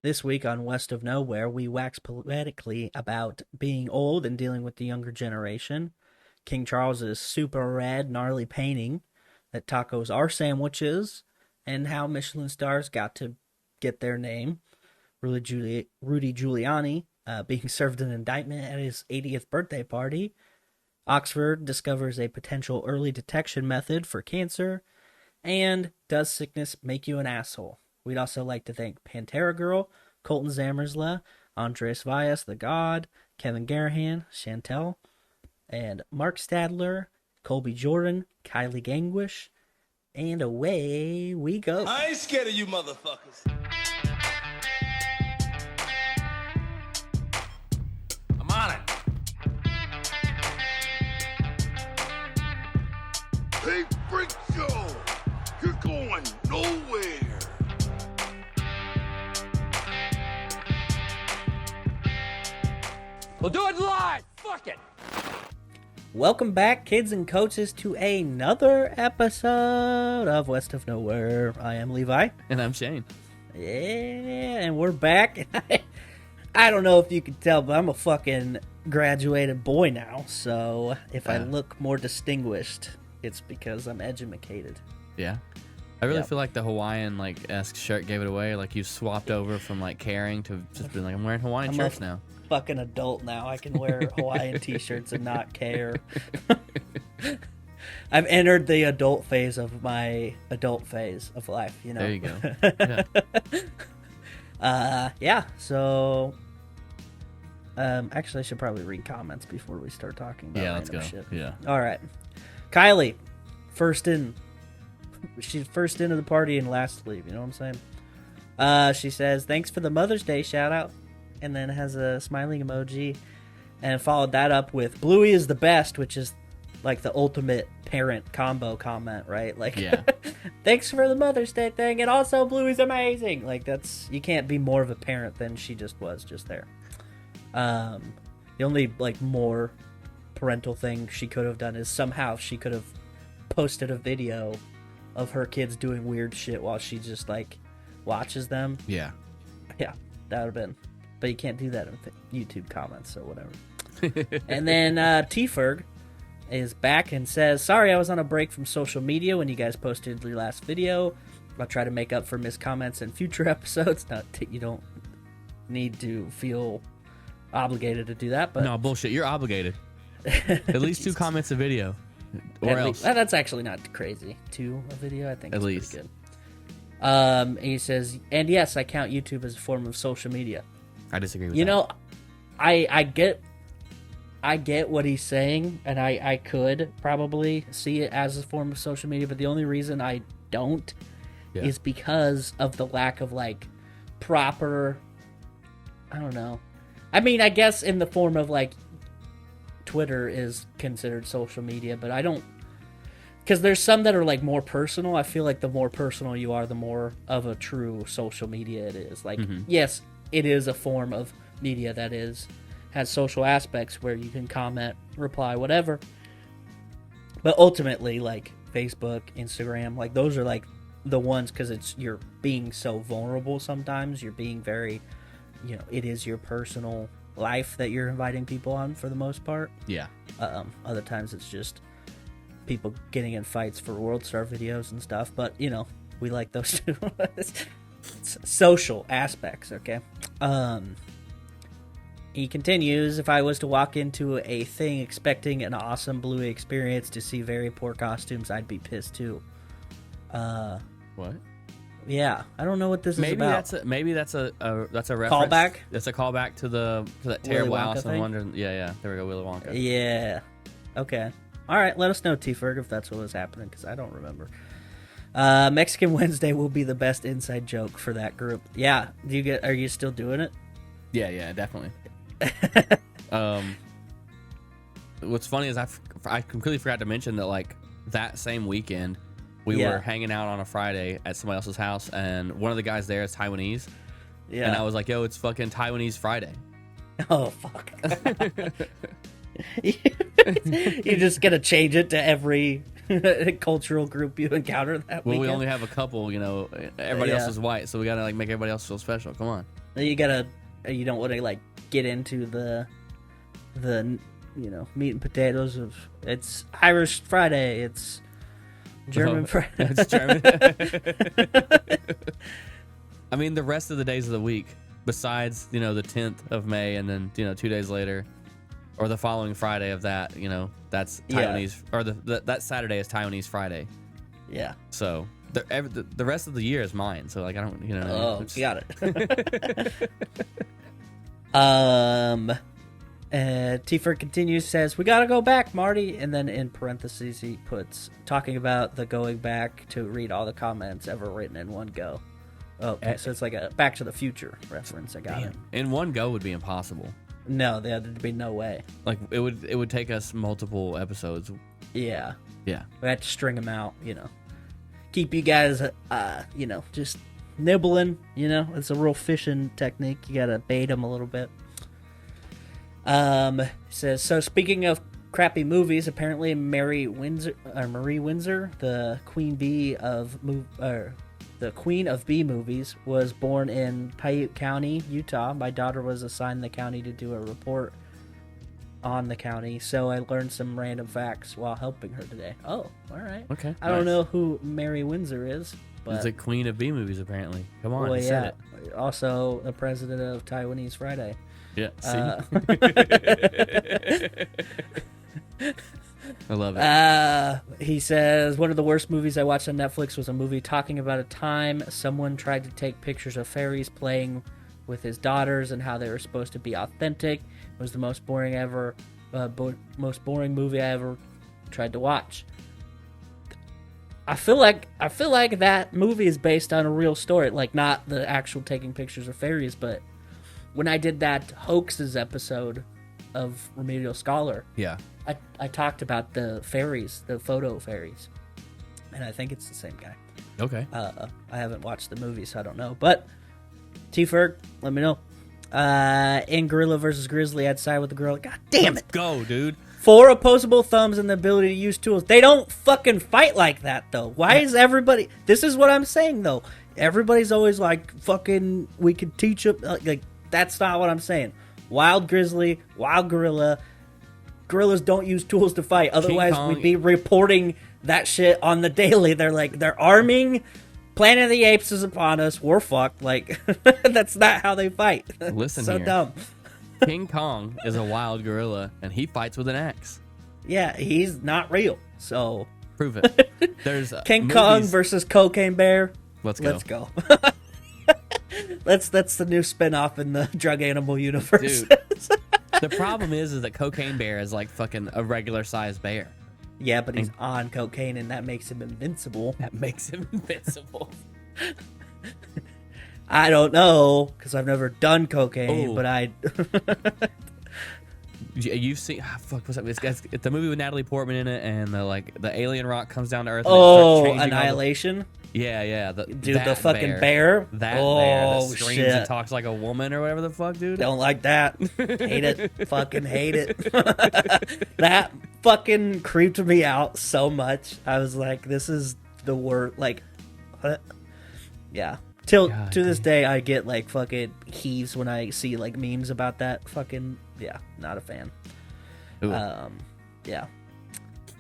This week on West of Nowhere, we wax poetically about being old and dealing with the younger generation. King Charles's super red, gnarly painting that tacos are sandwiches, and how Michelin stars got to get their name. Rudy Giuliani being served an indictment at his 80th birthday party. Oxford discovers a potential early detection method for cancer. And does sickness make you an asshole? We'd also like to thank Pantera Girl, Colton Zamersla, Andres Valles, The God, Kevin Garahan, Chantel, and Mark Stadler, Colby Jordan, Kylie Gangwish, and away we go. I ain't scared of you motherfuckers. I'm on it. Hey, freak show! You're going nowhere! We'll do it live! Fuck it! Welcome back, kids and coaches, to another episode of West of Nowhere. I am Levi. And I'm Shane. Yeah, and we're back. I don't know if you can tell, but I'm a fucking graduated boy now, so if I look more distinguished, it's because I'm educated. Yeah. I really Yep. feel like the Hawaiian esque shirt gave it away. Like you swapped over from caring to just being like, I'm wearing Hawaiian I'm shirts a now. Fucking adult now. I can wear Hawaiian t-shirts and not care. I've entered the adult phase of my adult phase of life, you know. There you go. Yeah, so actually I should probably read comments before we start talking about Yeah, let's random go. shit. Yeah. All right. Kylie, first in. She's first into the party and last to leave, you know what I'm saying? She says, thanks for the Mother's Day shout out, and then has a smiling emoji, and followed that up with Bluey is the best, which is like the ultimate parent combo comment, right? Like, Yeah. thanks for the Mother's Day thing, and also Bluey's amazing. Like, that's, you can't be more of a parent than she just was just there. The only more parental thing she could have done is somehow she could have posted a video of her kids doing weird shit while she just watches them. Yeah. Yeah, that would have been. But you can't do that in YouTube comments, so whatever. And then T-Ferg is back and says, sorry I was on a break from social media when you guys posted your last video. I'll try to make up for missed comments in future episodes. You don't need to feel obligated to do that, but No, bullshit. You're obligated. At least 2 comments a video. Or else. That's actually not crazy. 2 a video, I think At it's least. pretty good. And he says, and yes, I count YouTube as a form of social media. I disagree with You that. know, I get what he's saying, and I could probably see it as a form of social media, but the only reason I don't is because of the lack of proper, I don't know. I mean, I guess in the form of Twitter is considered social media, but I don't, because there's some that are more personal. I feel like the more personal you are, the more of a true social media it is. Yes, it is a form of media that has social aspects where you can comment, reply, whatever. But ultimately, Facebook, Instagram, those are the ones, because you're being so vulnerable sometimes. You're being very, it is your personal life that you're inviting people on for the most part. Yeah. Other times it's just people getting in fights for World Star videos and stuff, but we like those too. It's social aspects, okay? He continues, if I was to walk into a thing expecting an awesome Bluey experience to see very poor costumes, I'd be pissed too. What? Yeah, I don't know what this is about. Maybe that's a reference. Callback? That's a callback to that Willy terrible Wonka Alice in thing? Wonder. Yeah. There we go, Willy Wonka. Yeah. Okay. All right, let us know, T-Ferg, if that's what was happening, because I don't remember. Mexican Wednesday will be the best inside joke for that group. Yeah. Are you still doing it? Yeah, definitely. What's funny is I completely forgot to mention that that same weekend we were hanging out on a Friday at somebody else's house, and one of the guys there is Taiwanese. Yeah. And I was like, yo, it's fucking Taiwanese Friday. Oh, fuck. You're just going to change it to every cultural group you encounter that Well, weekend? we only have a couple, everybody else is white, so we gotta make everybody else feel special. Come on. You don't want to like get into the meat and potatoes of it's Irish Friday, it's German Friday. It's German. I mean, the rest of the days of the week, besides, the 10th of May and then, 2 days later, or the following Friday of that, that's Taiwanese, or that Saturday is Taiwanese Friday. Yeah. So the rest of the year is mine. So like I don't, Oh, just... got it. Tifer continues, says, "We gotta go back, Marty," and then in parentheses he puts talking about the going back to read all the comments ever written in one go. Oh, okay, so it's like a Back to the Future reference. I got it. In one go would be impossible. No, there'd be no way. Like it would take us multiple episodes. Yeah. Yeah. We had to string them out. Keep you guys, just nibbling. It's a real fishing technique. You gotta bait them a little bit. Says, so speaking of crappy movies, apparently Marie Windsor, the Queen Bee of B movies, was born in Piute County, Utah. My daughter was assigned the county to do a report on the county, so I learned some random facts while helping her today. Oh, all right. Okay. I don't know who Mary Windsor is, but it's the Queen of B movies, apparently. Come on, well, said it. Also, the president of Taiwanese Friday. Yeah. See. I love it. He says, one of the worst movies I watched on Netflix was a movie talking about a time someone tried to take pictures of fairies playing with his daughters and how they were supposed to be authentic. It was the most boring movie I ever tried to watch. I feel like that movie is based on a real story, like not the actual taking pictures of fairies, but when I did that hoaxes episode of Remedial Scholar, yeah, I talked about the fairies, the photo fairies, and I think it's the same guy. Okay. I haven't watched the movie, so I don't know. But T-Ferg, let me know. In Gorilla versus Grizzly, I'd side with the gorilla. God damn it! Let's go, dude. 4 opposable thumbs and the ability to use tools. They don't fucking fight like that, though. Why is everybody... This is what I'm saying, though. Everybody's always like, fucking, we could teach them... Like, that's not what I'm saying. Wild grizzly, wild gorilla. Gorillas don't use tools to fight. Otherwise, we'd be reporting that shit on the daily. They're arming... Planet of the Apes is upon us. We're fucked. Like, that's not how they fight. Listen so here. dumb. King Kong is a wild gorilla, and he fights with an axe. Yeah, he's not real. So prove it. There's King Kong versus Cocaine Bear. Let's go. Let's go. That's the new spinoff in the drug animal universe. Dude, the problem is that Cocaine Bear is like fucking a regular sized bear. Yeah, but he's on cocaine, and that makes him invincible. I don't know, because I've never done cocaine, but I... You've seen... fuck, what's that? It's the movie with Natalie Portman in it, and the alien rock comes down to Earth. Oh, Annihilation? Yeah. The fucking bear? That bear that screams and talks like a woman or whatever the fuck, dude. Don't like that. Hate it. Fucking hate it. That fucking creeped me out so much. I was like, this is the worst. Like, yeah. To this day, I get like fucking heaves when I see like memes about that. Fucking, yeah, not a fan. Yeah.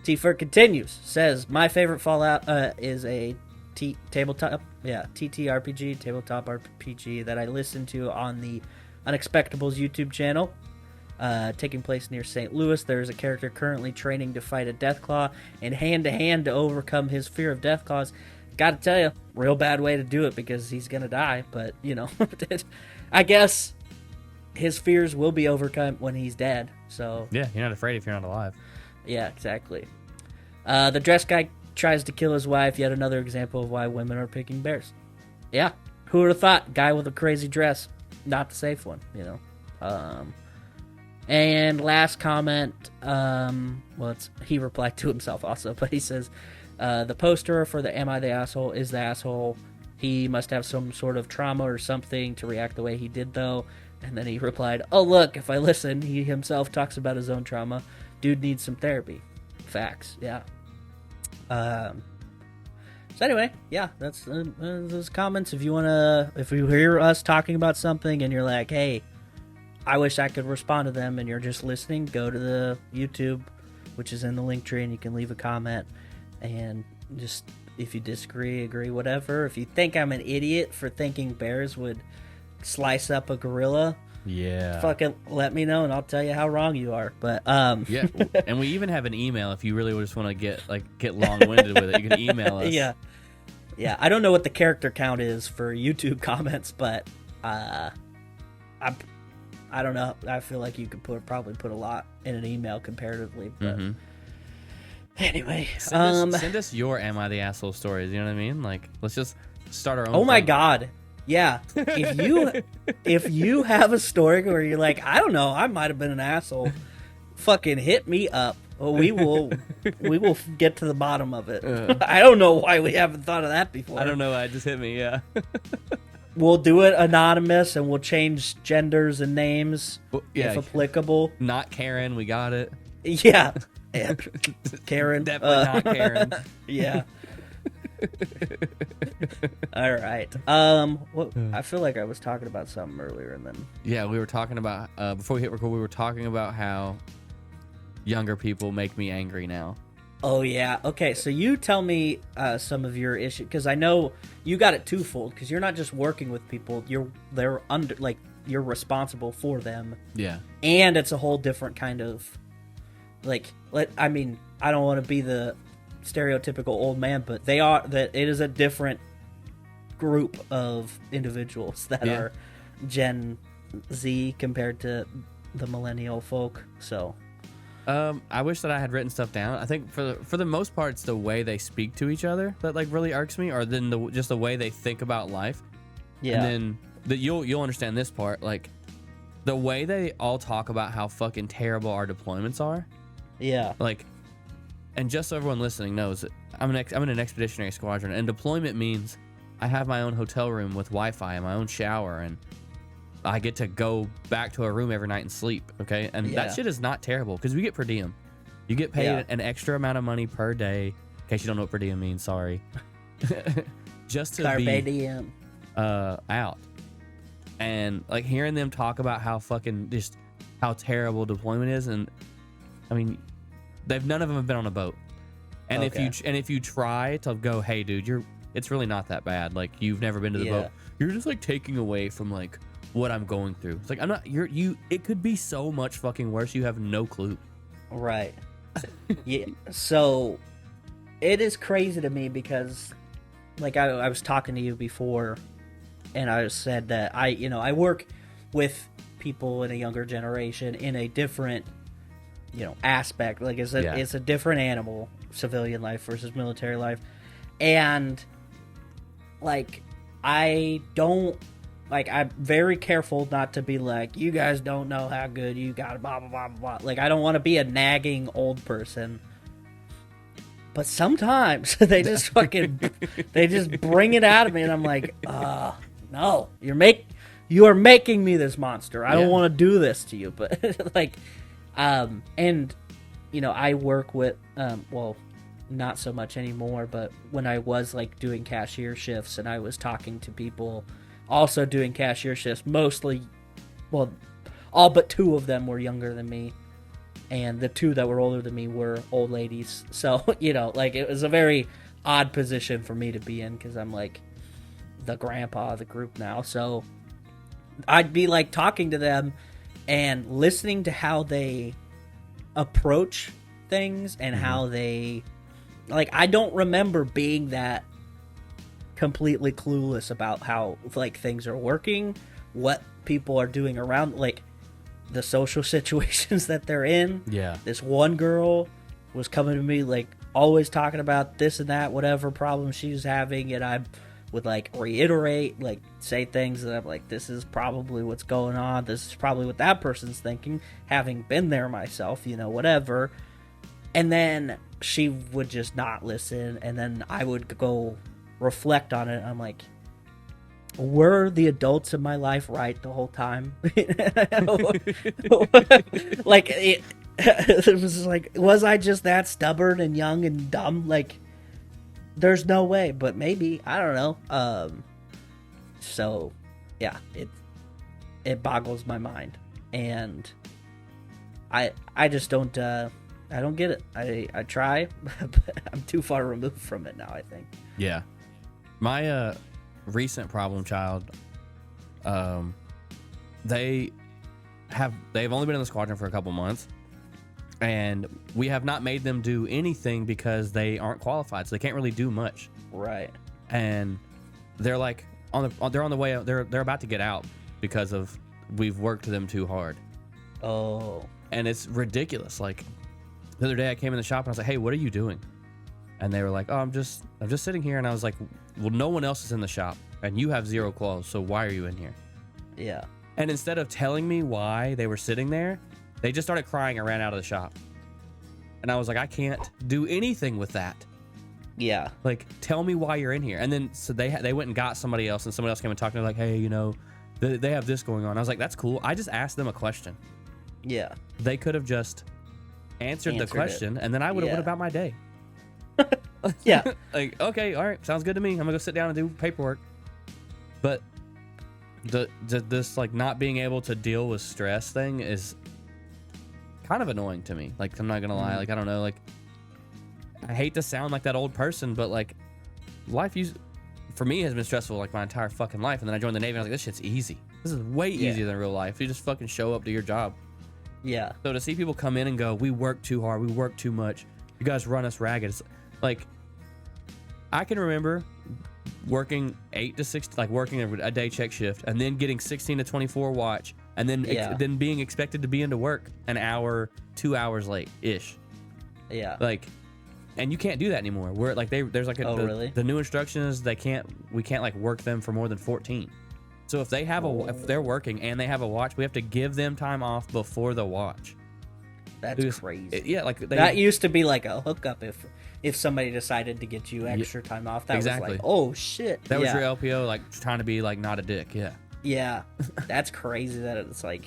T-Fur continues, says, my favorite Fallout is a tabletop RPG that I listened to on the Unexpectables YouTube channel. Taking place near St. Louis, there's a character currently training to fight a Deathclaw and hand-to-hand to overcome his fear of Deathclaws. Gotta tell you, real bad way to do it because he's gonna die, but, I guess his fears will be overcome when he's dead, so... Yeah, you're not afraid if you're not alive. Yeah, exactly. The dress guy tries to kill his wife, yet another example of why women are picking bears. Yeah, who would have thought? Guy with a crazy dress, not the safe one, And last comment, he replied to himself also, but he says, the poster for the Am I the Asshole is the asshole. He must have some sort of trauma or something to react the way he did, though. And then he replied, oh, look, if I listen, he himself talks about his own trauma. Dude needs some therapy. Facts, yeah. So anyway, yeah, that's those comments. If you hear us talking about something and you're like, hey, I wish I could respond to them, and you're just listening, go to the YouTube, which is in the link tree, and you can leave a comment. And just, if you disagree, agree, whatever. If you think I'm an idiot for thinking bears would slice up a gorilla, yeah, fucking let me know, and I'll tell you how wrong you are. But yeah, and we even have an email if you really just want to get long-winded with it. You can email us. Yeah. I don't know what the character count is for YouTube comments, but I don't know. I feel like you could probably put a lot in an email comparatively. But anyway, send us your "Am I the Asshole" stories. You know what I mean? Like, let's just start our own. Oh my thing. God, yeah. If you have a story where you're like, I don't know, I might have been an asshole, fucking hit me up. We will get to the bottom of it. I don't know why we haven't thought of that before. I don't know. It just hit me. Yeah. We'll do it anonymous, and we'll change genders and names if applicable. Not Karen, we got it. Yeah. Karen. Definitely not Karen. Yeah. All right. I feel like I was talking about something earlier, and then yeah, we were talking about before we hit record. We were talking about how younger people make me angry now. Oh yeah. Okay, so you tell me some of your issues, because I know you got it twofold. Because you're not just working with people; you're responsible for them. Yeah. And it's a whole different kind of I don't want to be the stereotypical old man, but it is a different group of individuals that are Gen Z compared to the millennial folk. So I wish that I had written stuff down. I think for the most part, it's the way they speak to each other that like really irks me, or then just the way they think about life. Yeah. And then you'll understand this part, like the way they all talk about how fucking terrible our deployments are. Yeah. Like, and just so everyone listening knows, I'm in an expeditionary squadron, and deployment means I have my own hotel room with Wi-Fi and my own shower, and I get to go back to a room every night and sleep, okay? And that shit is not terrible, because we get per diem. You get paid an extra amount of money per day. In case you don't know what per diem means, sorry. Just to Carpe be diem. Out. And like hearing them talk about how fucking just how terrible deployment is, and I mean, none of them have been on a boat. And if you try to go, hey dude, it's really not that bad. Like, you've never been to the boat. You're just like taking away from like what I'm going through. It's like, I'm not, it could be so much fucking worse. You have no clue. Right. Yeah. So it is crazy to me because like I was talking to you before, and I said that I work with people in a younger generation in a different, aspect. Like it's a different animal, civilian life versus military life. And like, I'm very careful not to be like, you guys don't know how good you got, blah, blah, blah, blah. Like, I don't want to be a nagging old person. But sometimes they just they just bring it out of me, and I'm like, no, you are making me this monster. I don't want to do this to you. But like, and I work with, not so much anymore, but when I was like doing cashier shifts and I was talking to people also doing cashier shifts, mostly, all but two of them were younger than me, and the two that were older than me were old ladies. So, like, it was a very odd position for me to be in, because I'm like the grandpa of the group now. So I'd be like talking to them and listening to how they approach things and how they, like, I don't remember being that completely clueless about how like things are working, what people are doing around, like the social situations that they're in. Yeah. This one girl was coming to me like always talking about this and that, whatever problem she's having, and I would like reiterate, like say things that I'm like, this is probably what's going on, this is probably what that person's thinking, having been there myself, whatever. And then she would just not listen, and then I would go reflect on it. I'm like, were the adults in my life right the whole time? Like, it was like, was I just that stubborn and young and dumb? Like, there's no way, but maybe, I don't know. So yeah, it boggles my mind, and I just don't I don't get it. I try, but I'm too far removed from it now, I think. Yeah. My recent problem child, they've only been in the squadron for a couple months, and we have not made them do anything because they aren't qualified, so they can't really do much. Right. And they're like they're on the way. They're about to get out because of we've worked them too hard. Oh. And it's ridiculous. Like the other day, I came in the shop and I was like, "Hey, what are you doing?" And they were like, "Oh, I'm just sitting here." And I was like, "Well, no one else is in the shop, and you have 0 claws, so why are you in here?" Yeah. And instead of telling me why they were sitting there, they just started crying and ran out of the shop. And I was like, I can't do anything with that. Yeah. Like, tell me why you're in here. And then so they went and got somebody else, and somebody else came and talked to me like, "Hey, you know, they have this going on." I was like, "That's cool." I just asked them a question. Yeah. They could have just answered the question, and then I would have went about my day. Yeah. Like, okay, all right, sounds good to me. I'm gonna go sit down and do paperwork. But this like not being able to deal with stress thing is kind of annoying to me. Like, I'm not gonna lie. Like, I don't know. Like, I hate to sound like that old person, but like, life for me has been stressful like my entire fucking life. And then I joined the Navy, and I was like, this shit's easy. This is way easier than real life. You just fucking show up to your job. Yeah. So to see people come in and go, "We work too hard. We work too much. You guys run us ragged." It's like, I can remember working 8 to 6, like working a day check shift, and then getting 16 to 24 watch, and then then being expected to be into work an hour, 2 hours late ish. Yeah. Like, and you can't do that anymore. We're like there's like really? The new instruction is we can't like work them for more than 14. So if they have if they're working and they have a watch, we have to give them time off before the watch. That's crazy. Like that used to be like a hookup if somebody decided to get you extra time off. That was like, oh shit. That was your LPO like trying to be like not a dick. Yeah. Yeah. That's crazy that it's like.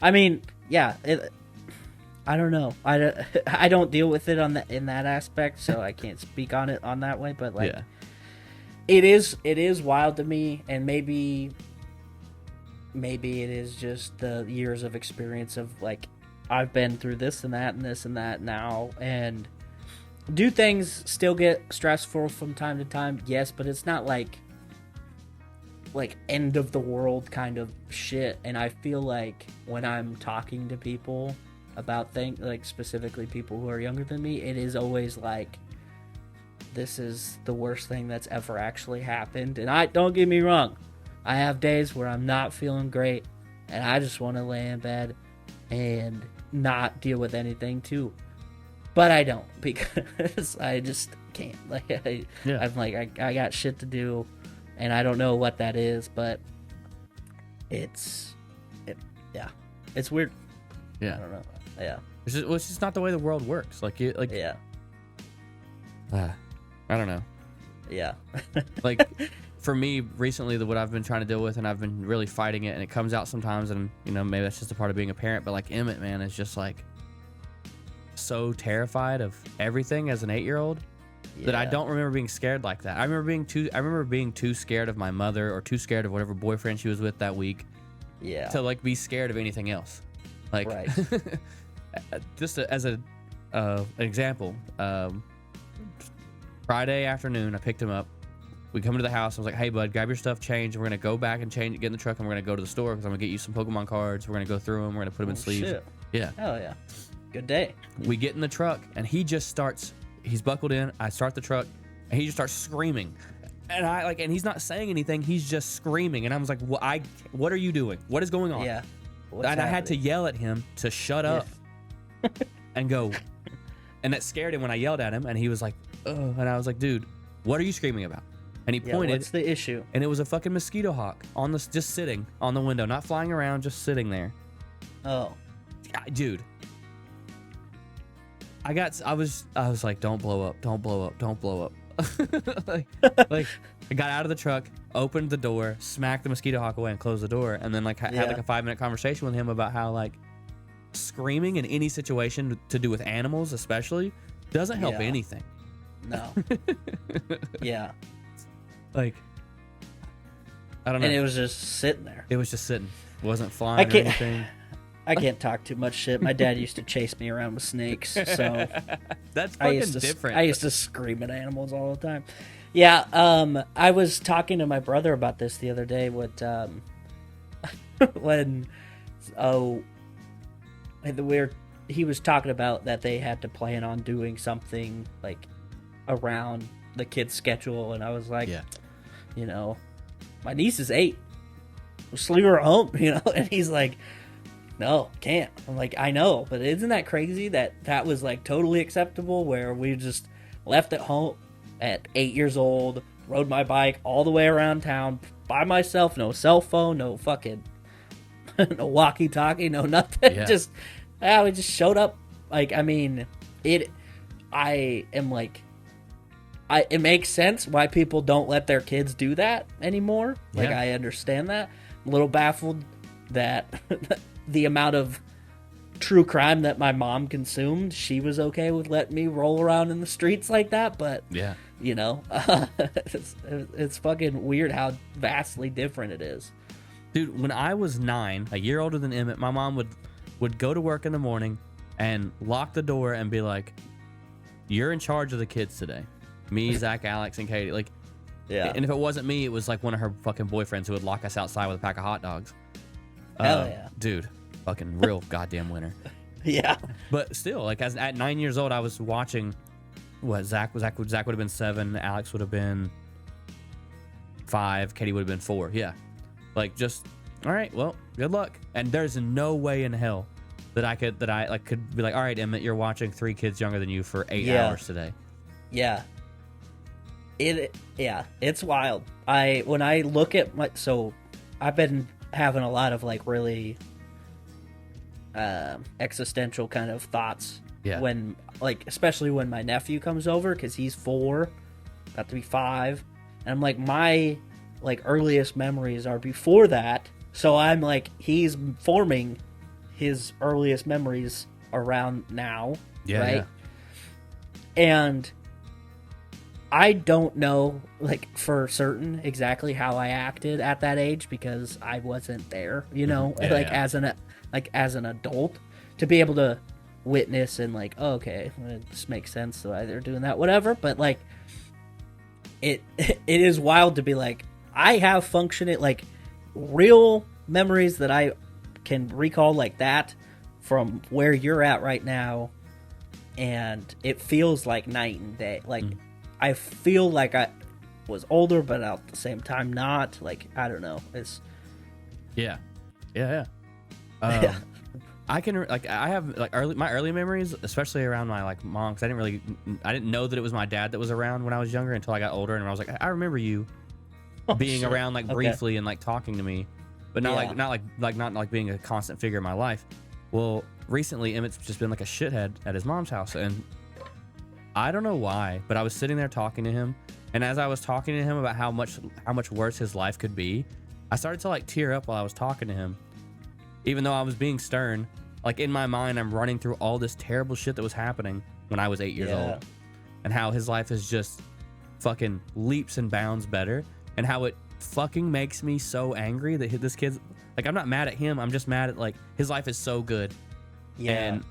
I mean, yeah. I don't know. I don't deal with it in that aspect, so I can't speak on it on that way. But like, it is wild to me, and maybe it is just the years of experience of like, I've been through this and that now, and do things still get stressful from time to time? Yes, but it's not like end of the world kind of shit. And I feel like when I'm talking to people about things, like specifically people who are younger than me, it is always like, this is the worst thing that's ever actually happened. And don't get me wrong, I have days where I'm not feeling great, and I just want to lay in bed and not deal with anything too. But I don't, because I just can't. Like, I'm like, I got shit to do, and I don't know what that is, but it's weird. Yeah. I don't know. Yeah. It's just not the way the world works. Yeah. I don't know. Yeah. Like, for me, recently, what I've been trying to deal with, and I've been really fighting it, and it comes out sometimes, and, you know, maybe that's just a part of being a parent, but, like, Emmett, man, is just, like, so terrified of everything as an 8-year-old that I don't remember being scared like that. I remember being too scared of my mother, or too scared of whatever boyfriend she was with that week. Yeah. To, like, be scared of anything else. Like, right. Just as an example, Friday afternoon, I picked him up. We come to the house. I was like, "Hey, bud, grab your stuff, change. We're gonna go back and change, get in the truck, and we're gonna go to the store because I'm gonna get you some Pokemon cards. We're gonna go through them. We're gonna put them in sleeves." Shit. Yeah. Hell yeah. Good day. We get in the truck, and he just starts. He's buckled in. I start the truck, and he just starts screaming. And and he's not saying anything. He's just screaming, and I was like, "What are you doing? What is going on?" Yeah. I had to yell at him to shut up and go. And that scared him when I yelled at him, and he was like, "Ugh." And I was like, "Dude, what are you screaming about?" And he pointed. What's the issue? And it was a fucking mosquito hawk just sitting on the window, not flying around, just sitting there. Oh. Dude. I was like, "Don't blow up, don't blow up, don't blow up." like I got out of the truck, opened the door, smacked the mosquito hawk away, and closed the door, and then had like a 5-minute conversation with him about how like screaming in any situation to do with animals especially doesn't help anything. No. Yeah. Like, I don't know. And it was just sitting there. It was just sitting. It wasn't flying or anything. I can't talk too much shit. My dad used to chase me around with snakes, so That's fucking different. I used to scream at animals all the time. Yeah, I was talking to my brother about this the other day. When he was talking about that they had to plan on doing something like around the kid's schedule, and I was like, you know, my niece is 8. Just leave her at home, you know. And he's like, no, can't. I'm like, I know, but isn't that crazy that was like totally acceptable, where we just left at home at 8 years old, rode my bike all the way around town by myself, no cell phone, no fucking no walkie-talkie, no nothing. Yeah. We just showed up. Like, I mean, it makes sense why people don't let their kids do that anymore. Like, I understand that. I'm a little baffled that the amount of true crime that my mom consumed, she was okay with letting me roll around in the streets like that. But, you know, it's fucking weird how vastly different it is. Dude, when I was 9, a year older than Emmett, my mom would go to work in the morning and lock the door and be like, you're in charge of the kids today. Me, Zach, Alex, and Katie. Like, and if it wasn't me, it was like one of her fucking boyfriends who would lock us outside with a pack of hot dogs. Hell yeah. Dude, fucking real goddamn winner. Yeah. But still, like, at 9 years old, I was watching Zach would have been 7, Alex would have been 5, Katie would have been 4. Yeah. Like, just, all right, well, good luck. And there's no way in hell that I could be like, all right, Emmett, you're watching 3 kids younger than you for 8 hours today. Yeah. It's wild. When I look at I've been having a lot of like really existential kind of thoughts when, like, especially when my nephew comes over, because he's 4, about to be 5, and I'm like, my like earliest memories are before that, so I'm like, he's forming his earliest memories around now, right? And I don't know, like, for certain exactly how I acted at that age, because I wasn't there, you know, as an adult, to be able to witness and like, oh, okay, this makes sense why they're doing that, whatever. But like, it is wild to be like, I have functioning, like, real memories that I can recall like that from where you're at right now, and it feels like night and day. Like, I feel like I was older, but at the same time not. Like, I don't know. It's I can, like, I have like my early memories, especially around my like mom, because I didn't know that it was my dad that was around when I was younger until I got older, and I was like, I remember you being around, like, briefly and like talking to me, but not like being a constant figure in my life. Well, recently Emmett's just been like a shithead at his mom's house, and I don't know why, but I was sitting there talking to him, and as I was talking to him about how much worse his life could be, I started to like tear up while I was talking to him, even though I was being stern. Like, in my mind, I'm running through all this terrible shit that was happening when I was 8 years old, and how his life is just fucking leaps and bounds better, and how it fucking makes me so angry that this kid's, like, I'm not mad at him, I'm just mad at, like, his life is so good. And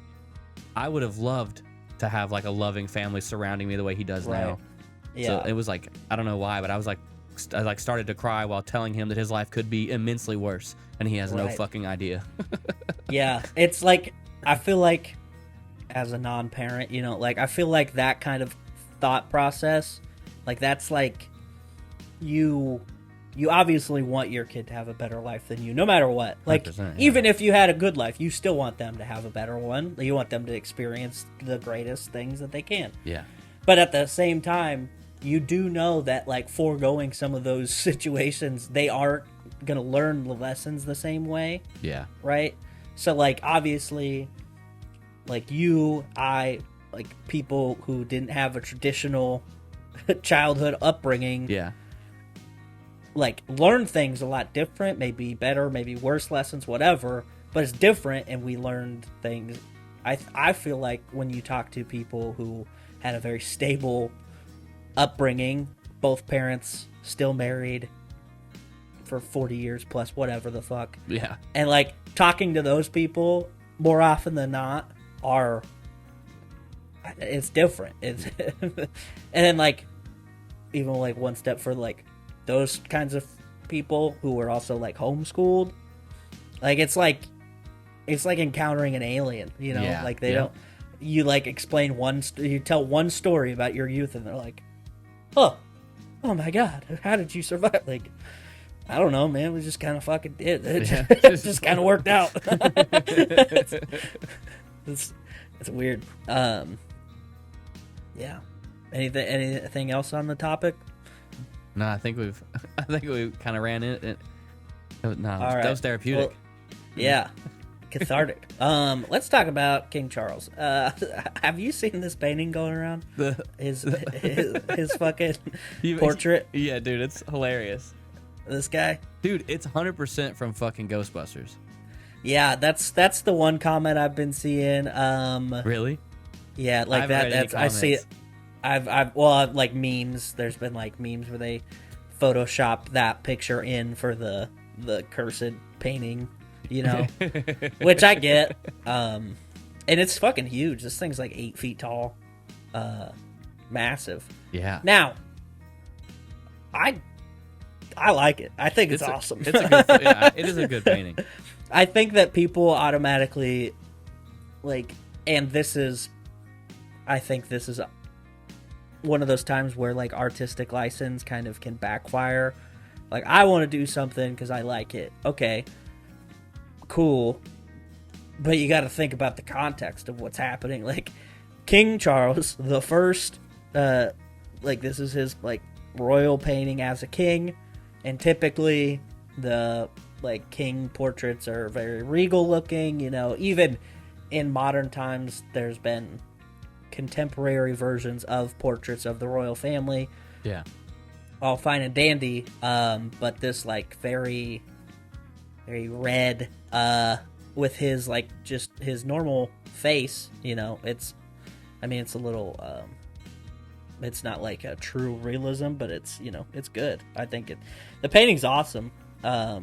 I would have loved to have like a loving family surrounding me the way he does now. So it was like, I don't know why, but I started to cry while telling him that his life could be immensely worse, and he has no fucking idea. It's like, I feel like, as a non-parent, you know, like, I feel like that kind of thought process, like, that's like, you obviously want your kid to have a better life than you, no matter what. Like, even if you had a good life, you still want them to have a better one. You want them to experience the greatest things that they can. Yeah. But at the same time, you do know that, like, foregoing some of those situations, they are going to learn the lessons the same way. Yeah. Right? So, like, obviously, like, like, people who didn't have a traditional childhood upbringing. Yeah. Like, learn things a lot different, maybe better, maybe worse lessons, whatever, but it's different, and we learned things. I feel like when you talk to people who had a very stable upbringing, both parents still married for 40 years plus, whatever the fuck. Yeah. And like talking to those people more often than not it's different. It's and then like even like one step further, like those kinds of people who were also like homeschooled, like it's like encountering an alien, you know. Yeah, like they don't, you like explain you tell one story about your youth and they're like, oh my god, how did you survive? Like, I don't know, man, we just kind of fucking did it. It just kind of worked out. it's weird. Yeah. Anything else on the topic? No, I think we kind of ran it. No, right. that was therapeutic. Well, yeah, cathartic. Let's talk about King Charles. Have you seen this painting going around? His fucking portrait. Yeah, dude, it's hilarious. This guy, dude, it's 100% from fucking Ghostbusters. Yeah, that's the one comment I've been seeing. Really? Yeah, like that. I see it. I've like memes. There's been like memes where they Photoshop that picture in for the cursed painting, you know, which I get. And it's fucking huge. This thing's like 8 feet tall, massive. Yeah. Now, I like it. I think it's awesome. It's a good, yeah, it is a good painting. I think that people automatically like, and I think this is one of those times where like artistic license kind of can backfire. Like, I want to do something because I like it. Okay, cool. But you got to think about the context of what's happening. Like, King Charles the First, like this is his like royal painting as a king, and typically the like king portraits are very regal looking. You know, even in modern times, there's been contemporary versions of portraits of the royal family. Yeah. All fine and dandy, but this like very, very red, with his like just his normal face, you know, it's a little, it's not like a true realism, but it's, you know, it's good. I think the painting's awesome. I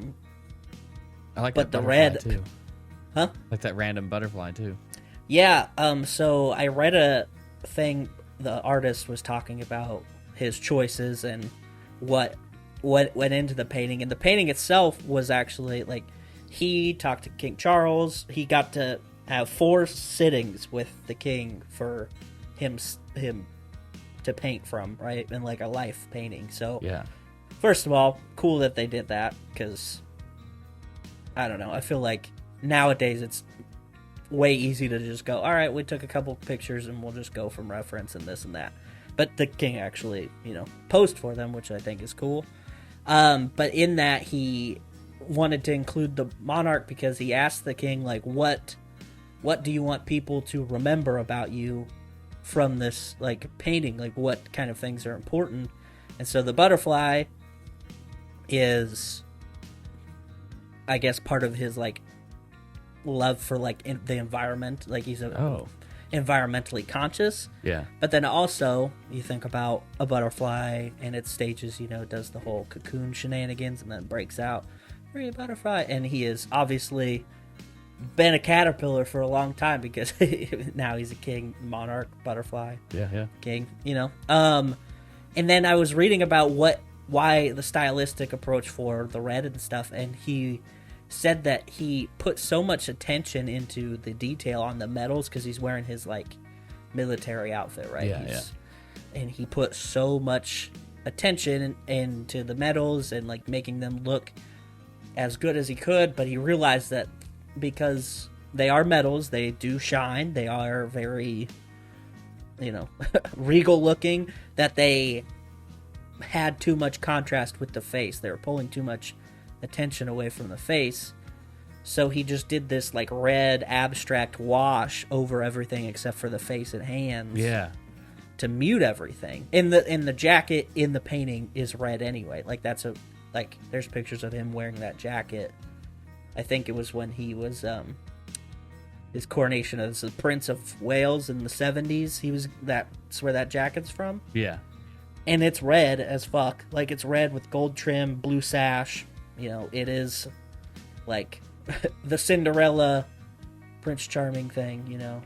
like but that the red too. Huh? Like that random butterfly too. Yeah, so I read a thing, the artist was talking about his choices and what went into the painting, and the painting itself was actually like, he talked to King Charles, he got to have 4 sittings with the king for him to paint from, right, and like a life painting. So yeah, first of all, cool that they did that, because I don't know, I feel like nowadays it's way easy to just go, all right, we took a couple pictures and we'll just go from reference and this and that. But the king actually, you know, posed for them, which I think is cool. But in that, he wanted to include the monarch because he asked the king, like, what do you want people to remember about you from this, like, painting? Like, what kind of things are important? And so the butterfly is, I guess, part of his, like, love for like the environment. Like, he's environmentally conscious. Yeah. But then also you think about a butterfly and its stages, you know, does the whole cocoon shenanigans and then breaks out, free butterfly, and he has obviously been a caterpillar for a long time because now he's a king, monarch, butterfly. Yeah. King, you know. And then I was reading about why the stylistic approach for the red and stuff, and he said that he put so much attention into the detail on the medals because he's wearing his like military outfit, right? Yeah. And he put so much attention into the medals and like making them look as good as he could, but he realized that because they are medals, they do shine, they are very, you know, regal looking, that they had too much contrast with the face. They were pulling too much attention away from the face, so he just did this like red abstract wash over everything except for the face and hands, to mute everything. In the jacket in the painting is red anyway. Like, there's pictures of him wearing that jacket. I think it was when he was his coronation as the Prince of Wales in the 70s. That's where that jacket's from. Yeah. and it's red as fuck. Like, it's red with gold trim, blue sash. You know, it is like the Cinderella Prince Charming thing, you know.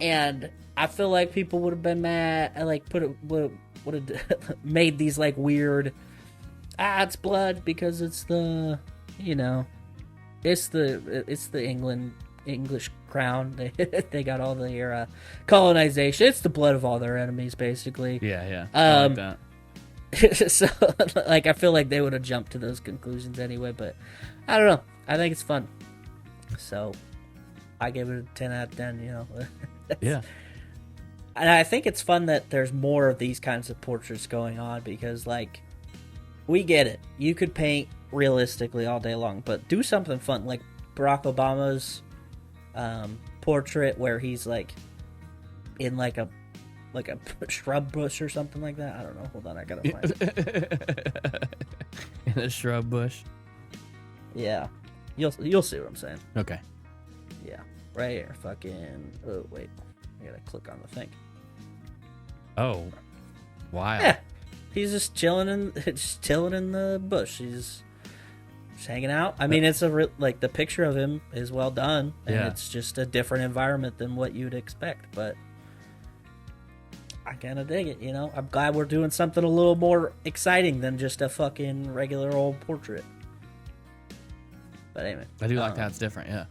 And I feel like people would have been mad, like would have made these like weird, it's blood because it's the, you know, it's the English crown. They got all their colonization. It's the blood of all their enemies, basically. Yeah. I like that. So, like, I feel like they would have jumped to those conclusions anyway, but I don't know. I think it's fun. So, I gave it a 10 out of 10, you know. Yeah. And I think it's fun that there's more of these kinds of portraits going on because, like, we get it. You could paint realistically all day long, but do something fun. Like Barack Obama's portrait where he's, like, in, like a shrub bush or something like that. I don't know. Hold on, I gotta find it. In a shrub bush. Yeah, you'll see what I'm saying. Okay. Yeah, right here. Fucking. Oh wait, I gotta click on the thing. Oh, wow. Yeah, he's just chilling in the bush. He's just hanging out. I mean, it's like the picture of him is well done, and it's just a different environment than what you'd expect, but. I kind of dig it, you know? I'm glad we're doing something a little more exciting than just a fucking regular old portrait. But anyway. I do like that. It's different, yeah.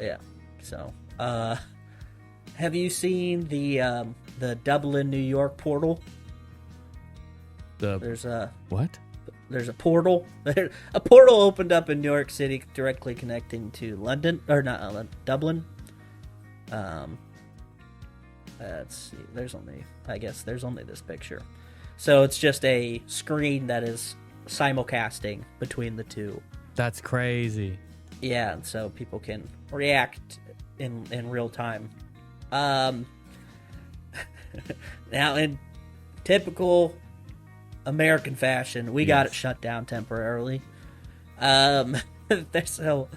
Yeah. So, have you seen the Dublin, New York portal? There's a... What? There's a portal. A portal opened up in New York City directly connecting to London, or not Dublin. Let's see. There's only this picture. So it's just a screen that is simulcasting between the two. That's crazy. Yeah, and so people can react in real time. Now, in typical American fashion, we got it shut down temporarily. So...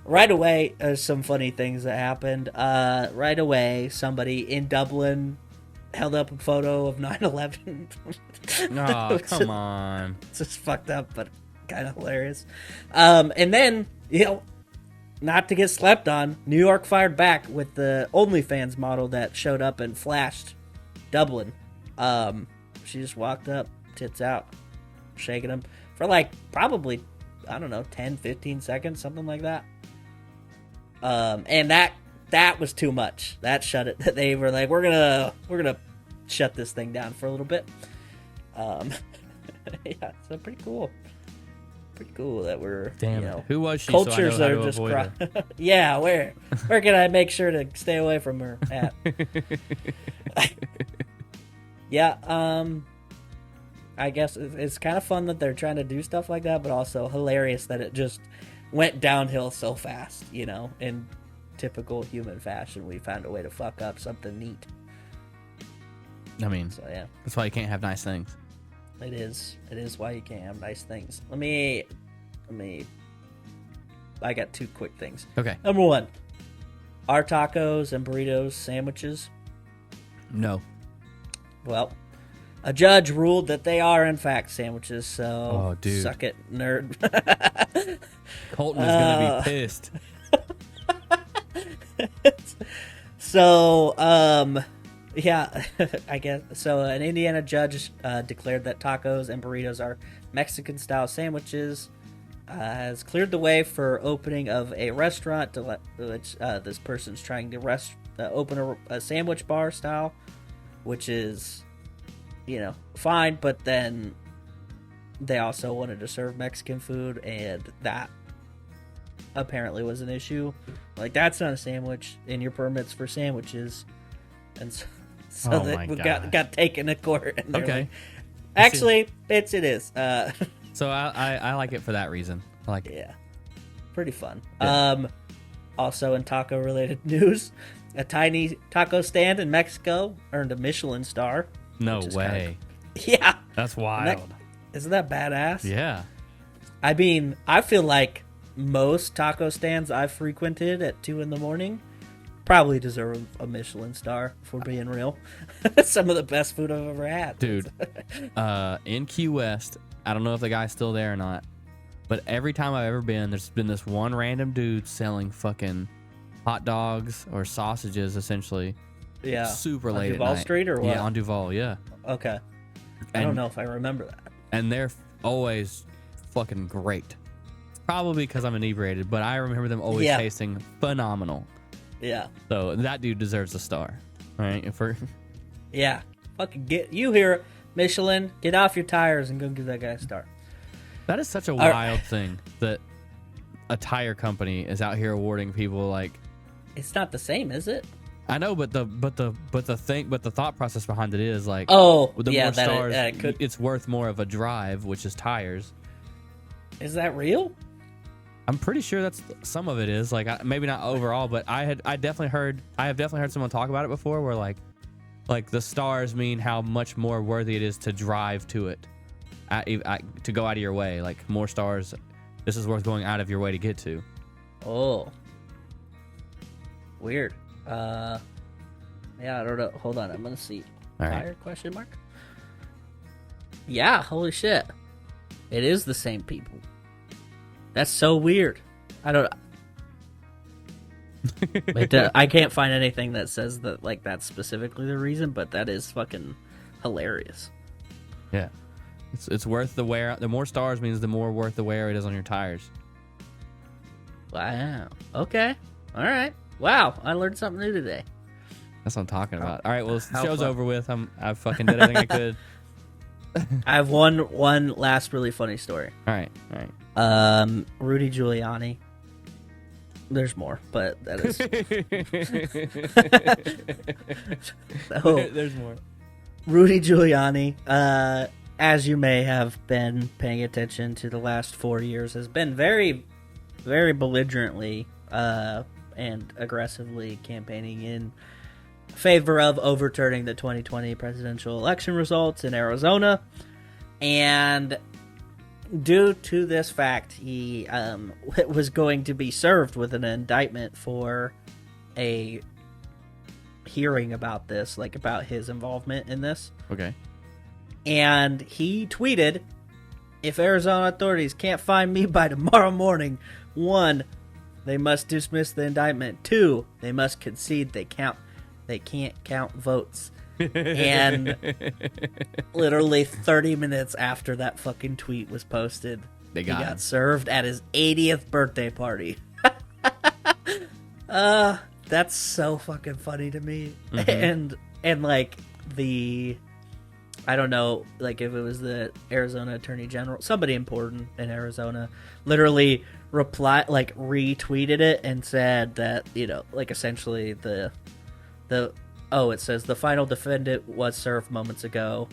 Right away, some funny things that happened. Right away, somebody in Dublin held up a photo of 9/11. Oh, come on. It's just fucked up, but kind of hilarious. And then, you know, not to get slept on, New York fired back with the OnlyFans model that showed up and flashed Dublin. She just walked up, tits out, shaking them for like probably, I don't know, 10, 15 seconds, something like that. And that was too much. That shut it. They were like, we're gonna shut this thing down for a little bit. Yeah, so pretty cool. Pretty cool that we're. Damn you know, it. Who was she? Cultures so I know that how to are avoid just. her? Yeah, where can I make sure to stay away from her at? Yeah. I guess it's kind of fun that they're trying to do stuff like that, but also hilarious that it just went downhill so fast, you know, in typical human fashion. We found a way to fuck up something neat. I mean, So yeah, that's why you can't have nice things. it is why you can't have nice things. Let me I got two quick things. Okay. Number one, are tacos and burritos sandwiches? No. Well, a judge ruled that they are in fact sandwiches, so Oh, dude. suck it, nerd. Colton is going to be pissed. So, yeah, I guess. So an Indiana judge declared that tacos and burritos are Mexican-style sandwiches, has cleared the way for opening of a restaurant, which this person's trying to open a sandwich bar style, which is, you know, fine, but then they also wanted to serve Mexican food, and that apparently was an issue. Like, that's not a sandwich, and your permit's for sandwiches. And so Oh that my we gosh. got taken to court. And they're Okay. like, actually, it is. So I like it for that reason. I like it. Yeah. Pretty fun. Yeah. Also in taco-related news, a tiny taco stand in Mexico earned a Michelin star. No which is way. Yeah. That's wild. Isn't that badass? Yeah. I mean, I feel like most taco stands I've frequented at 2 a.m, probably deserve a Michelin star, if we're being real. Some of the best food I've ever had. Dude, in Key West, I don't know if the guy's still there or not, but every time I've ever been, there's been this one random dude selling fucking hot dogs or sausages, essentially. Yeah. Super on late Duval at night. Street or what? Yeah, on Duval, yeah. Okay. I don't know if I remember that. And they're always fucking great. Probably because I'm inebriated, but I remember them always tasting phenomenal. Yeah. So that dude deserves a star, right? Yeah. Fucking get you here, Michelin. Get off your tires and go give that guy a star. That is such a wild thing that a tire company is out here awarding people like. It's not the same, is it? I know, but the thought process behind it is like, the more stars, it's worth more of a drive, which is tires. Is that real? I'm pretty sure that's some of it is like maybe not overall, but I have definitely heard someone talk about it before, where like the stars mean how much more worthy it is to drive to it, to go out of your way. Like more stars, this is worth going out of your way to get to. Oh, weird. Yeah, I don't know. Hold on, I'm gonna see. All Tire right. question mark? Yeah, holy shit. It is the same people. That's so weird. I don't I can't find anything that says that like that's specifically the reason, but that is fucking hilarious. Yeah. It's worth the wear. The more stars means the more worth the wear it is on your tires. Wow. Okay. All right. Wow, I learned something new today. That's what I'm talking about. All right, well, the How show's fun. over with. I fucking did everything I could. I have one last really funny story. All right. Rudy Giuliani. There's more, but that is. There's more. Rudy Giuliani, as you may have been paying attention to the last 4 years, has been very, very belligerently and aggressively campaigning in favor of overturning the 2020 presidential election results in Arizona. And due to this fact, he was going to be served with an indictment for a hearing about this, like about his involvement in this. Okay. And he tweeted, if Arizona authorities can't find me by tomorrow morning, 1, they must dismiss the indictment. 2, they must concede they can't count votes. And literally 30 minutes after that fucking tweet was posted, he got served at his 80th birthday party. That's so fucking funny to me. Mm-hmm. And like I don't know, like if it was the Arizona Attorney General, somebody important in Arizona, literally retweeted it and said that, like essentially it says the final defendant was served moments ago.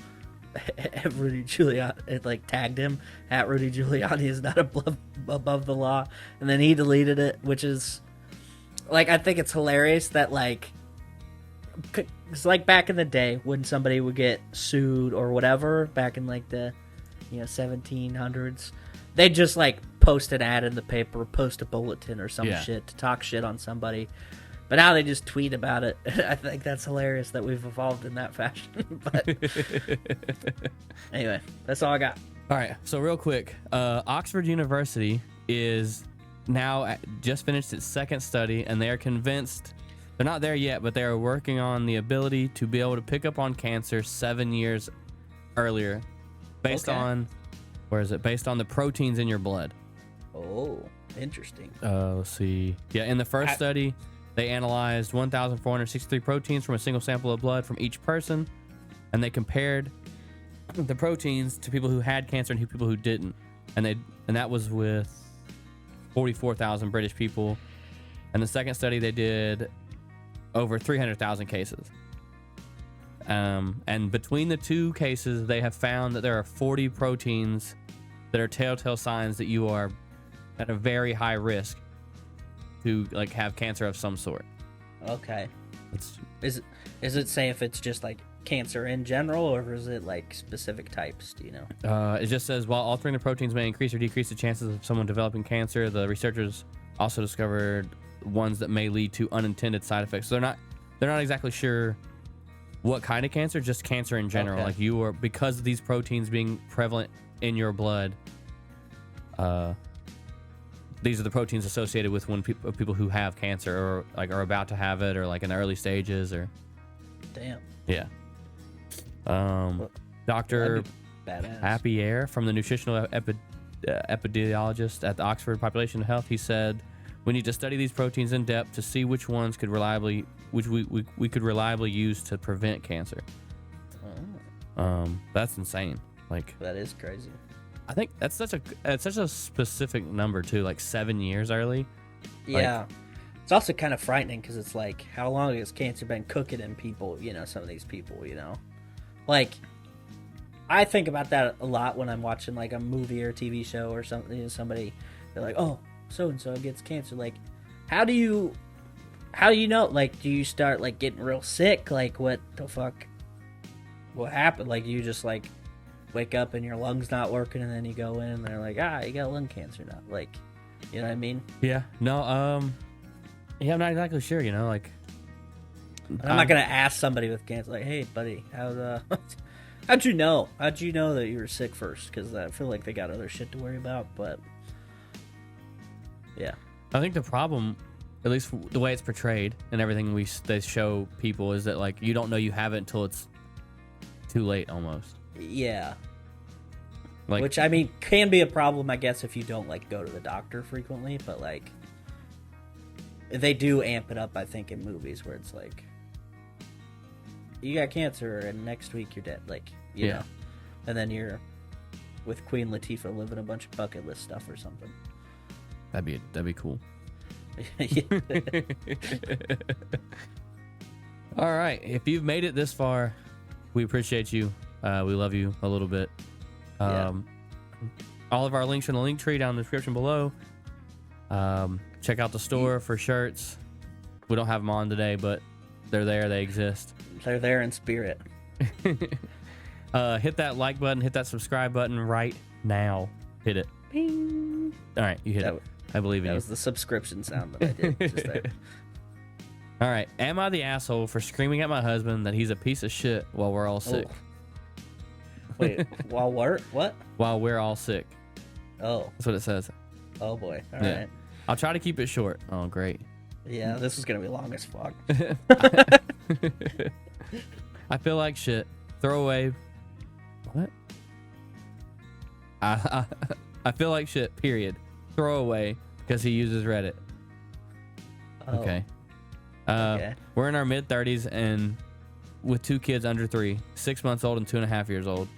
Rudy Giuliani, it like tagged him at Rudy Giuliani is not above the law, and then he deleted it, which is like, I think it's hilarious that like, it's like back in the day when somebody would get sued or whatever, back in like the 1700s, they'd just like post an ad in the paper, post a bulletin or some shit to talk shit on somebody. But now they just tweet about it. I think that's hilarious that we've evolved in that fashion. But anyway, that's all I got. All right. So real quick, Oxford University is now just finished its second study, and they are convinced they're not there yet, but they are working on the ability to be able to pick up on cancer 7 years earlier, based on based on the proteins in your blood. Oh, interesting. Let's see. Yeah, in the first study, they analyzed 1,463 proteins from a single sample of blood from each person, and they compared the proteins to people who had cancer and people who didn't, and that was with 44,000 British people. And the second study, they did over 300,000 cases. And between the two cases, they have found that there are 40 proteins that are telltale signs that you are at a very high risk to like have cancer of some sort. Okay. Is it say if it's just like cancer in general, or is it like specific types? Do you know? It just says while altering the proteins may increase or decrease the chances of someone developing cancer, the researchers also discovered ones that may lead to unintended side effects. So they're not exactly sure what kind of cancer, just cancer in general. Okay. Like you are, because of these proteins being prevalent in your blood, these are the proteins associated with when people who have cancer or like are about to have it or like in the early stages or. Damn. Yeah. Dr. Badass. Happy Air from the nutritional epidemiologist at the Oxford Population Health, he said, "We need to study these proteins in depth to see which ones could reliably, we could reliably use to prevent cancer." That's insane. Like That is crazy. I think that's such a specific number too. Like 7 years early. Yeah. It's also kind of frightening because it's like, how long has cancer been cooking in people? You know, some of these people. You know, like I think about that a lot when I'm watching like a movie or a TV show or something. You know, somebody, they're like, "Oh, so and so gets cancer." Like, how do you know? Like, do you start like getting real sick? Like, what the fuck? What happened? Like, you just like wake up and your lungs not working, and then you go in and they're like, you got lung cancer now. Like, you know what I mean? Yeah. No. Yeah, I'm not exactly sure. You know, like I'm not gonna ask somebody with cancer, like, "Hey, buddy, how'd you know? How'd you know that you were sick first?" Because I feel like they got other shit to worry about. But yeah, I think the problem, at least the way it's portrayed and everything they show people, is that like you don't know you have it until it's too late almost. yeah. Like, Which I mean can be a problem, I guess, if you don't like go to the doctor frequently. But like, they do amp it up, I think, in movies where it's like, you got cancer and next week you're dead. Like, you know, and then you're with Queen Latifah living a bunch of bucket list stuff or something. that'd be cool. Yeah. All right, if you've made it this far, we appreciate you. We love you a little bit. All of our links in the link tree down in the description below. Check out the store for shirts. We don't have them on today, but they're there. They exist. They're there in spirit. Hit that like button. Hit that subscribe button right now. Hit it. Bing. All right, you hit it. I believe in That you. was the subscription sound that I did. Just there. All right. Am I the asshole for screaming at my husband that he's a piece of shit while we're all sick? Wait, while what? While we're all sick. Oh. That's what it says. Oh boy. All Yeah. right. I'll try to keep it short. Oh, great. Yeah, this is gonna be long as fuck. I feel like shit. Throw away. What? I feel like shit, period. Throw away because he uses Reddit. Oh. Okay. Okay. We're in our mid-30s and with 2 kids under 3, 6 months old and 2.5 years old.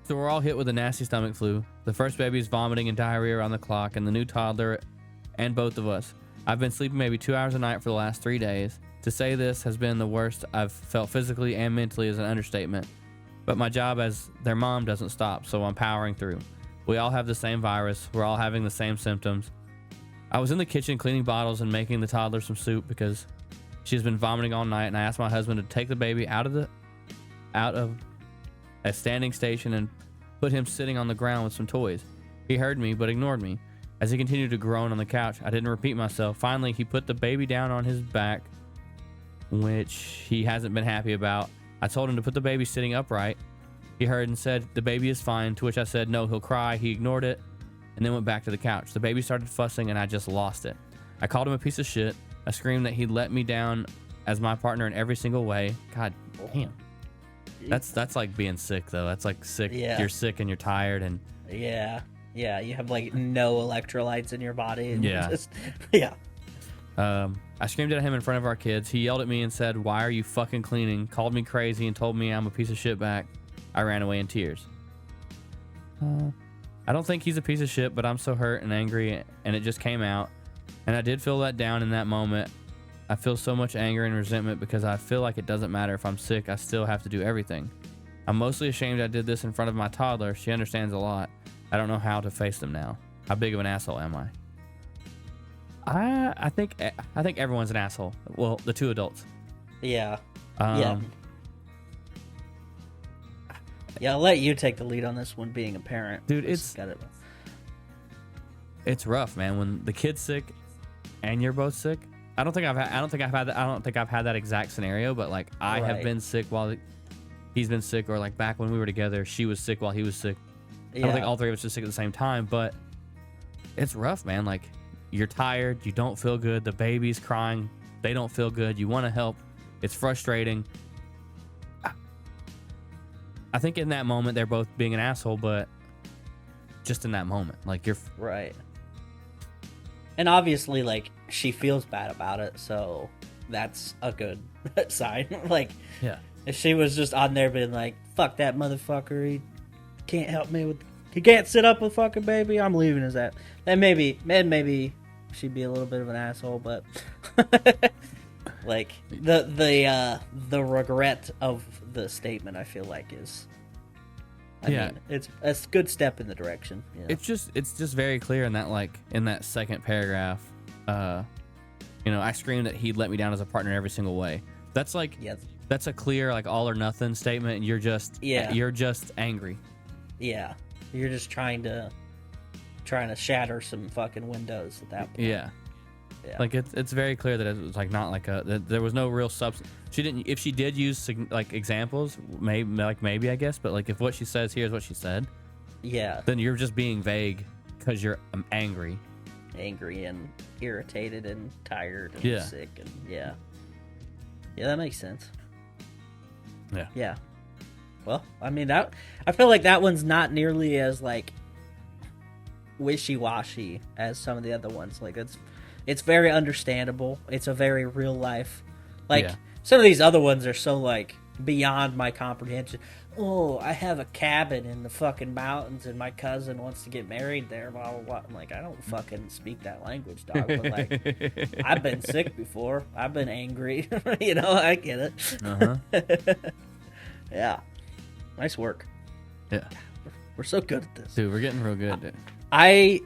So we're all hit with a nasty stomach flu. The first baby is vomiting and diarrhea around the clock, and the new toddler and both of us. I've been sleeping maybe 2 hours a night for the last 3 days. To say this has been the worst I've felt physically and mentally is an understatement. But my job as their mom doesn't stop, so I'm powering through. We all have the same virus. We're all having the same symptoms. I was in the kitchen cleaning bottles and making the toddler some soup because she's been vomiting all night, and I asked my husband to take the baby out of a standing station and put him sitting on the ground with some toys. He heard me but ignored me. As he continued to groan on the couch, I didn't repeat myself. Finally, he put the baby down on his back, which he hasn't been happy about. I told him to put the baby sitting upright. He heard and said, "The baby is fine," to which I said, "No, he'll cry." He ignored it and then went back to the couch. The baby started fussing and I just lost it. I called him a piece of shit. I screamed that he'd let me down as my partner in every single way. God damn. That's like being sick though. That's like sick. Yeah. You're sick and you're tired and Yeah. Yeah, you have like no electrolytes in your body. And Yeah. Just, yeah. I screamed at him in front of our kids. He yelled at me and said, "Why are you fucking cleaning?" Called me crazy and told me I'm a piece of shit back. I ran away in tears. I don't think he's a piece of shit, but I'm so hurt and angry, and it just came out. And I did feel let down in that moment. I feel so much anger and resentment because I feel like it doesn't matter if I'm sick, I still have to do everything. I'm mostly ashamed I did this in front of my toddler. She understands a lot. I don't know how to face them now. How big of an asshole am I? I think everyone's an asshole. Well, the 2 adults. Yeah. Yeah. Yeah, I'll let you take the lead on this one, being a parent. Dude, It's it's rough, man. When the kid's sick and you're both sick. I don't think I've had that exact scenario, but like I have been sick while he's been sick, or like back when we were together, she was sick while he was sick. I don't think all three of us were sick at the same time, but it's rough, man. Like, you're tired, you don't feel good, the baby's crying, they don't feel good, you want to help, it's frustrating. I think in that moment they're both being an asshole, but just in that moment, like you're right. And obviously, like, she feels bad about it, so that's a good sign. Like, yeah, if she was just on there being like, "Fuck that motherfucker, he can't help me with, he can't sit up with fucking baby, I'm leaving his ass," then maybe she'd be a little bit of an asshole. But like the regret of the statement, I feel like is, I mean, it's a good step in the direction. You know? It's just very clear in that, like, in that second paragraph, you know, I screamed that he'd let me down as a partner in every single way. That's like, that's a clear, like, all or nothing statement, and you're just angry. Yeah, you're just trying to shatter some fucking windows at that point. Yeah. Like, it's very clear that it was like not like that there was no real substance. She didn't. If she did use like examples, maybe I guess, but like if what she says here is what she said, then you're just being vague because you're angry and irritated and tired and sick and that makes sense. Yeah. Well, I mean, that I feel like that one's not nearly as like wishy-washy as some of the other ones. Like, it's very understandable. It's a very real life. Like, some of these other ones are so, like, beyond my comprehension. Oh, I have a cabin in the fucking mountains and my cousin wants to get married there, blah, blah, blah. I'm like, I don't fucking speak that language, dog. But, like, I've been sick before. I've been angry. You know, I get it. Yeah. Nice work. Yeah. God, we're so good at this. Dude, we're getting real good, dude. I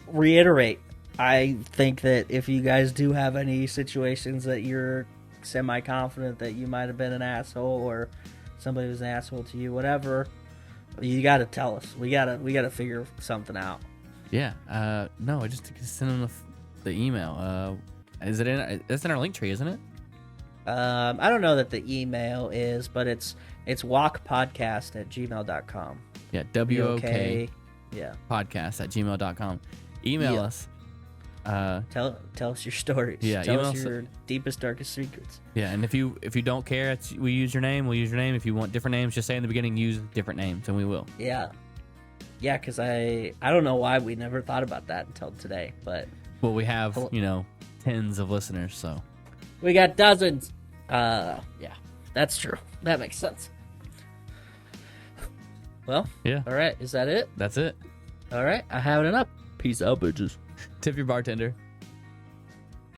reiterate, I think that if you guys do have any situations that you're semi-confident that you might have been an asshole or somebody was an asshole to you, whatever, you got to tell us. We gotta figure something out. Yeah. No, I just send them the email. Is it in? It's in our link tree, isn't it? I don't know that the email is, but it's walkpodcast@gmail.com. Yeah, WOK. Yeah. podcast@gmail.com. Email us. Tell us your stories. Yeah, tell us your deepest, darkest secrets. Yeah, and if you don't care, we use your name. We'll use your name. If you want different names, just say in the beginning, use different names, and we will. Yeah, because I don't know why we never thought about that until today, but well, we have tens of listeners, so we got dozens. Yeah, that's true. That makes sense. Well, yeah. All right, is that it? That's it. All right, I have it up. Peace out, bitches. Tip your bartender.